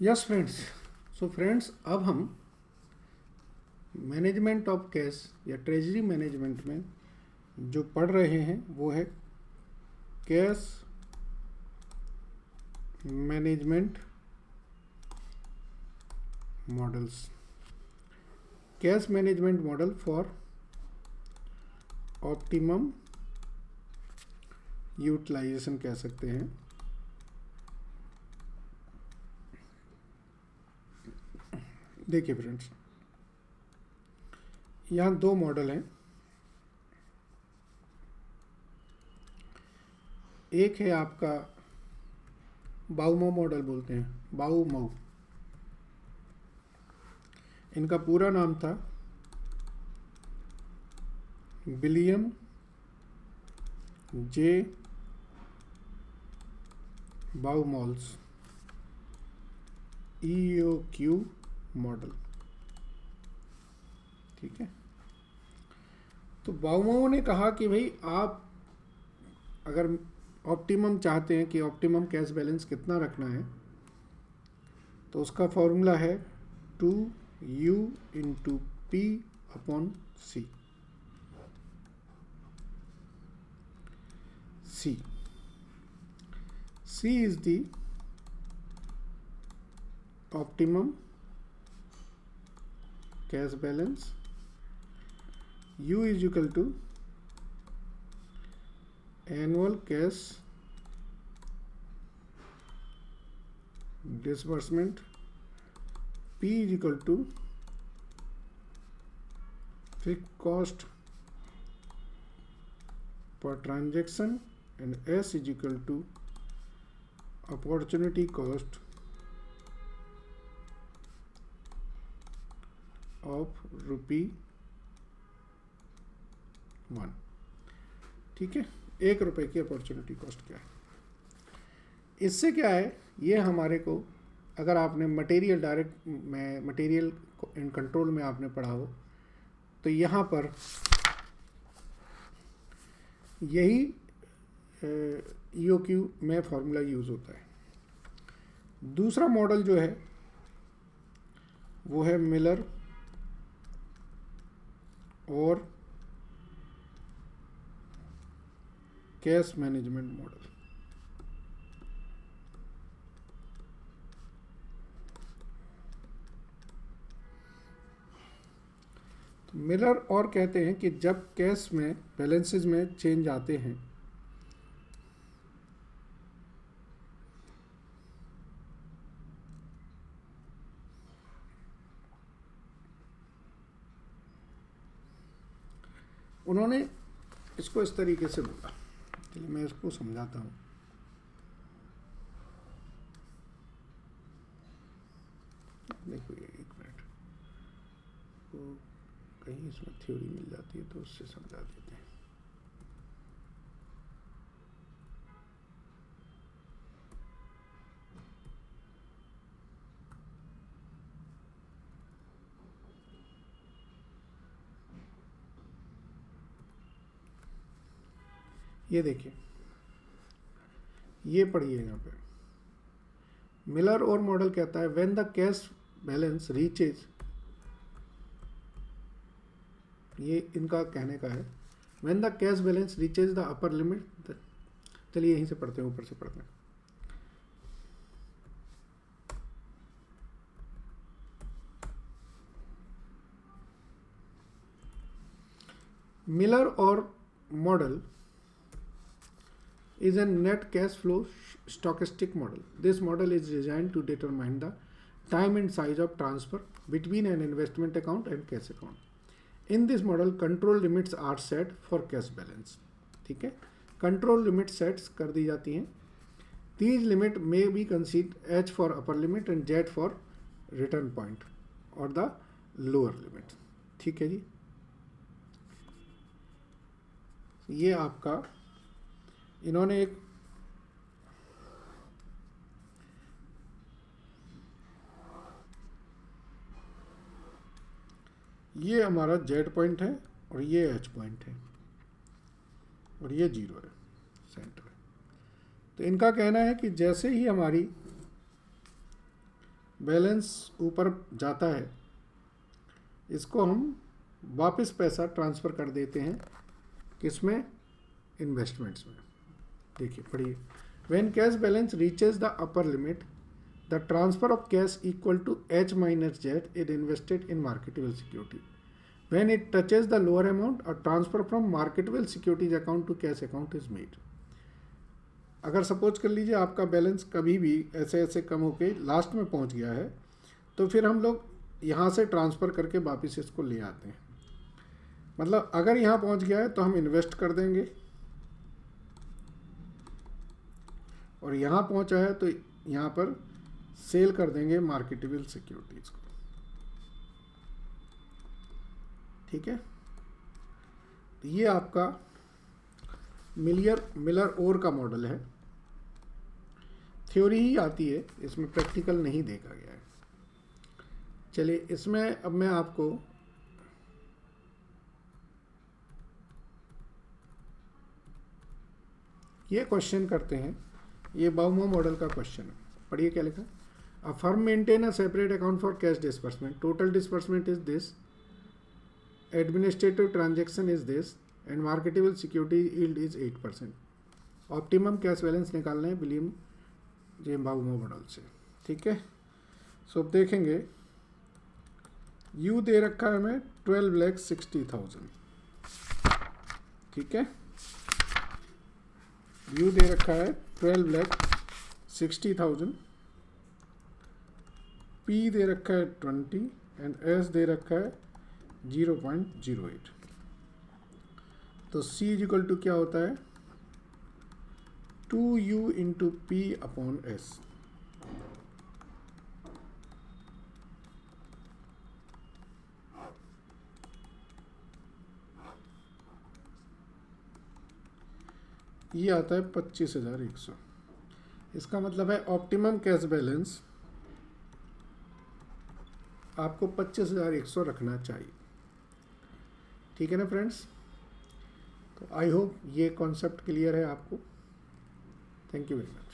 Yes friends. सो friends, अब हम management of cash या ट्रेजरी मैनेजमेंट में जो पढ़ रहे हैं वो है cash management models. Cash management model for optimum utilization कह सकते हैं। देखिए फ्रेंड्स, यहाँ दो मॉडल हैं। एक है आपका बाउमो मॉडल बोलते हैं, बाउमो। इनका पूरा नाम था विलियम जे बाउमॉल्स EOQ मॉडल। ठीक है। तो बाउमो ने कहा कि भाई आप अगर ऑप्टिमम चाहते हैं कि ऑप्टिमम कैश बैलेंस कितना रखना है, तो उसका फॉर्मूला है 2U into P upon C। C is the optimum cash balance. U is equal to annual cash disbursement. P is equal to fixed cost per transaction, and S is equal to opportunity cost of ₹1। ठीक है, ₹1 की opportunity cost क्या है। इससे क्या है, ये हमारे को अगर आपने मटेरियल डायरेक्ट में मटेरियल इन कंट्रोल में आपने पढ़ा हो तो यहाँ पर यही EOQ में फॉर्मूला यूज़ होता है। दूसरा मॉडल जो है वो है मिलर और कैश मैनेजमेंट मॉडल। तो मिलर और कहते हैं कि जब कैश में बैलेंसेज में चेंज आते हैं उन्होंने इसको इस तरीके से बोला। चलिए मैं इसको समझाता हूँ। देखो ये 1 मिनट, तो कहीं इसमें थ्योरी मिल जाती है तो उससे समझा देते हैं। ये देखिए, ये पढ़िए यहाँ पे। मिलर और मॉडल कहता है when the cash balance reaches, ये इनका कहने का है, when the cash balance reaches the upper limit. चलिए यहीं से पढ़ते हैं, ऊपर से पढ़ते हैं। मिलर और model is a net cash flow stochastic model. This model is designed to determine the time and size of transfer between an investment account and cash account. In this model, control limits are set for cash balance. ठीक है, control limit sets कर दी जाती हैं। These limit may be considered H for upper limit and Z for return point or the lower limit. ठीक है जी, ये आपका इन्होंने एक ये हमारा Z पॉइंट है और ये H पॉइंट है और ये 0 है, सेंटर है। तो इनका कहना है कि जैसे ही हमारी बैलेंस ऊपर जाता है, इसको हम वापस पैसा ट्रांसफ़र कर देते हैं किसमें, इन्वेस्टमेंट्स में। देखिए पढ़िए, when cash balance reaches the upper limit the transfer of cash equal to H minus Z is invested in marketable security. When it touches the lower amount, a transfer from marketable securities account to cash account is made. अगर suppose कर लीजिए आपका balance कभी भी ऐसे ऐसे कम होके last में पहुंच गया है, तो फिर हम लोग यहाँ से ट्रांसफ़र करके वापस इसको ले आते हैं। मतलब अगर यहाँ पहुंच गया है तो हम इन्वेस्ट कर देंगे, और यहाँ पहुंचा है तो यहाँ पर सेल कर देंगे मार्केटेबल सिक्योरिटीज को। ठीक है, तो ये आपका मिलर ओर का मॉडल है। थ्योरी ही आती है, इसमें प्रैक्टिकल नहीं देखा गया है। चलिए इसमें अब मैं आपको ये क्वेश्चन करते हैं। ये बाउमा मॉडल का क्वेश्चन है, पढ़िए क्या लिखा। A firm maintain a separate account for cash disbursement. Total disbursement is this. Administrative transaction is this. And marketable security yield is 8%. Optimum cash balance निकालना है विलियम जे बाउमा मॉडल से। ठीक है, सो देखेंगे यू दे रखा है हमें 12,60,000। ठीक है, यू दे रखा है 12,60,000, P दे रखा है 20 एंड S दे रखा है 0.08। तो C इक्वल टू क्या होता है, 2U into P upon S। ये आता है 25,100। इसका मतलब है ऑप्टिमम कैश बैलेंस आपको 25,100 रखना चाहिए। ठीक है ना फ्रेंड्स, तो आई होप ये कॉन्सेप्ट क्लियर है आपको। Thank you very much.